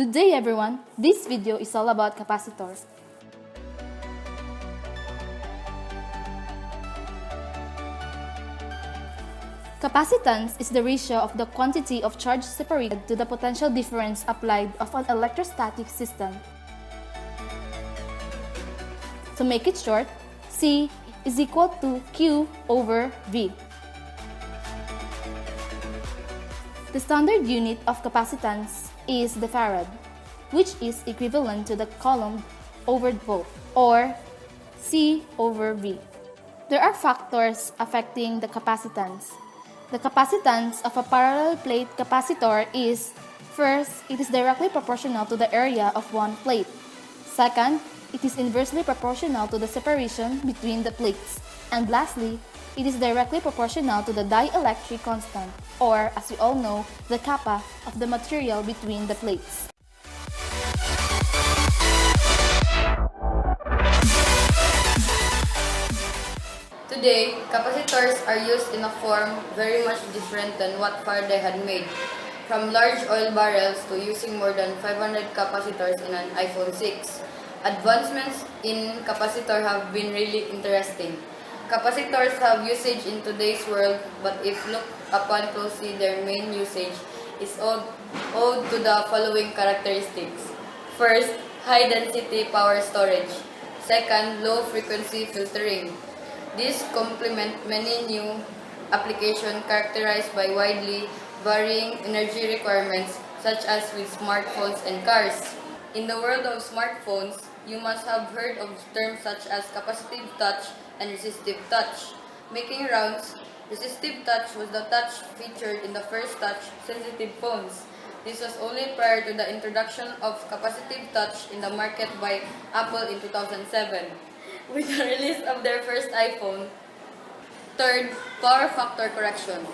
Good day everyone! This video is all about capacitor. Capacitance is the ratio of the quantity of charge separated to the potential difference applied of an electrostatic system. To make it short, C is equal to Q over V. The standard unit of capacitance is the farad, which is equivalent to the coulomb over volt, or C over V. There are factors affecting the capacitance. The capacitance of a parallel plate capacitor is, first, it is directly proportional to the area of one plate. Second, it is inversely proportional to the separation between the plates. And lastly, it is directly proportional to the dielectric constant, or as we all know, the kappa of the material between the plates. Today, capacitors are used in a form very much different than what Faraday had made, from large oil barrels to using more than 500 capacitors in an iPhone 6. Advancements in capacitor have been really interesting. Capacitors have usage in today's world, but if looked upon closely, their main usage is owed to the following characteristics. First, high-density power storage. Second, low-frequency filtering. These complement many new applications characterized by widely varying energy requirements, such as with smartphones and cars. In the world of smartphones, you must have heard of terms such as capacitive touch and resistive touch. Making rounds, resistive touch was the touch featured in the first touch-sensitive phones. This was only prior to the introduction of capacitive touch in the market by Apple in 2007. With the release of their first iPhone. Third, power factor correction.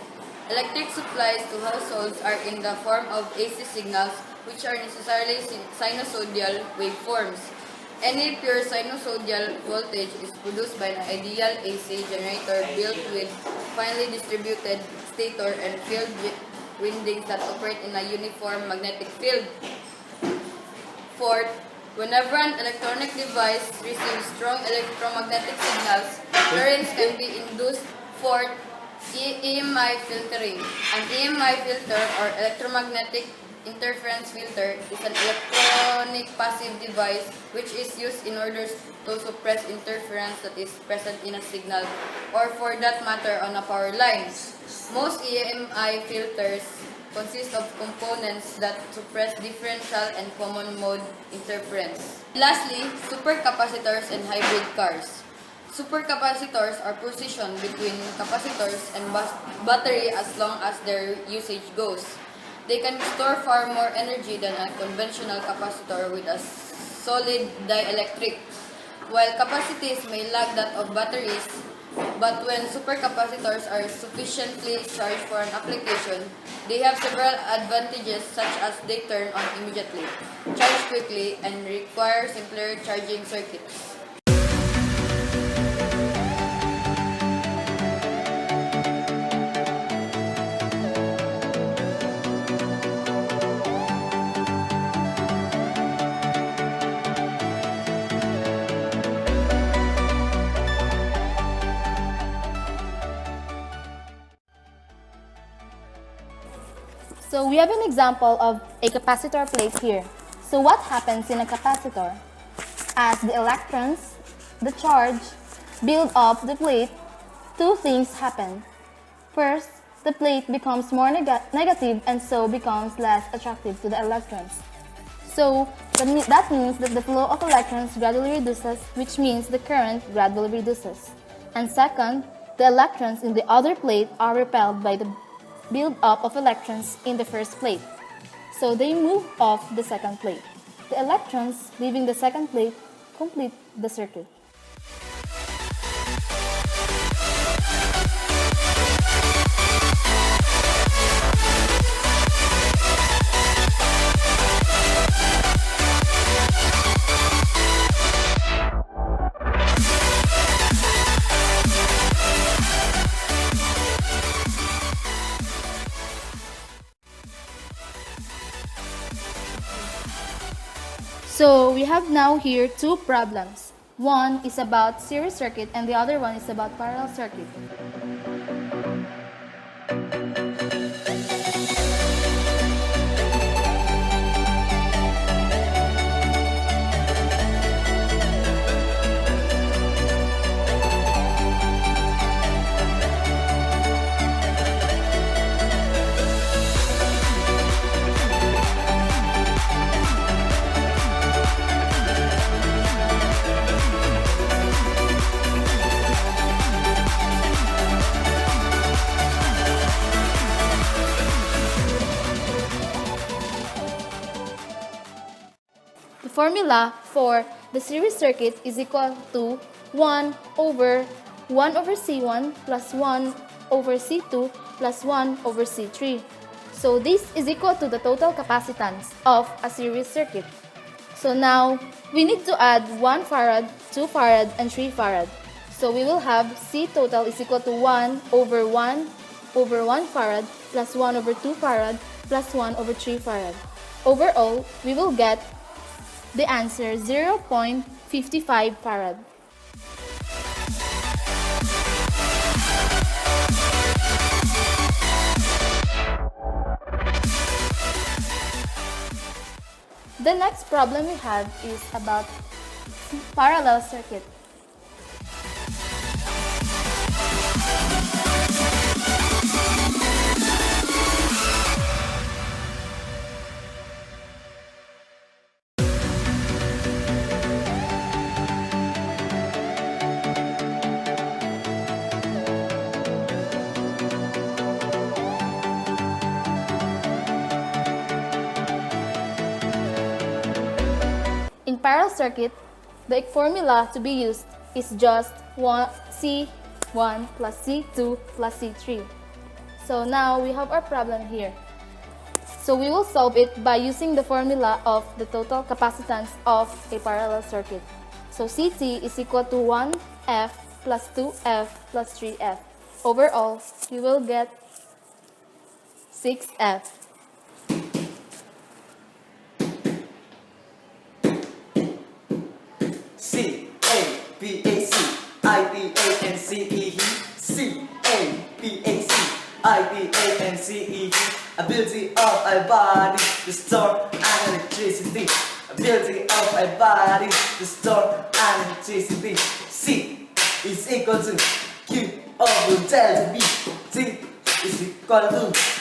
Electric supplies to households are in the form of AC signals, which are necessarily sinusoidal waveforms. Any pure sinusoidal voltage is produced by an ideal AC generator built with finely distributed stator and field windings that operate in a uniform magnetic field. Fourth, whenever an electronic device receives strong electromagnetic signals, currents can be induced. Fourth, EMI filtering. An EMI filter, or electromagnetic interference filter, is an electronic passive device which is used in order to suppress interference that is present in a signal, or for that matter on a power line. Most EMI filters consist of components that suppress differential and common mode interference. Lastly, supercapacitors and hybrid cars. Supercapacitors are positioned between capacitors and battery as long as their usage goes. They can store far more energy than a conventional capacitor with a solid dielectric, while capacities may lag that of batteries. But when supercapacitors are sufficiently charged for an application, they have several advantages, such as they turn on immediately, charge quickly, and require simpler charging circuits. So we have an example of a capacitor plate here. So what happens in a capacitor? As the electrons, the charge, build up the plate, two things happen. First, the plate becomes more negative and so becomes less attractive to the electrons. So that means that the flow of electrons gradually reduces, which means the current gradually reduces. And second, the electrons in the other plate are repelled by the build-up of electrons in the first plate. So they move off the second plate. The electrons leaving the second plate complete the circuit. So we have now here two problems. One is about series circuit and the other one is about parallel circuit. The formula for the series circuit is equal to 1 over C1 plus 1 over C2 plus 1 over C3. So this is equal to the total capacitance of a series circuit. So now we need to add 1 farad, 2 farad, and 3 farad. So we will have C total is equal to 1 over 1 farad plus 1 over 2 farad plus 1 over 3 farad. Overall, we will get the answer 0.55 farad. The next problem we have is about parallel circuit. In parallel circuit, the formula to be used is just C1 plus C2 plus C3. So now we have our problem here. So we will solve it by using the formula of the total capacitance of a parallel circuit. So CT is equal to 1F plus 2F plus 3F. Overall, we will get 6F. C A B A C I B A N C E C A B A C I B A N C E ability of a body to store electricity. Ability of a body to store electricity. C is equal to Q over delta B. T is equal to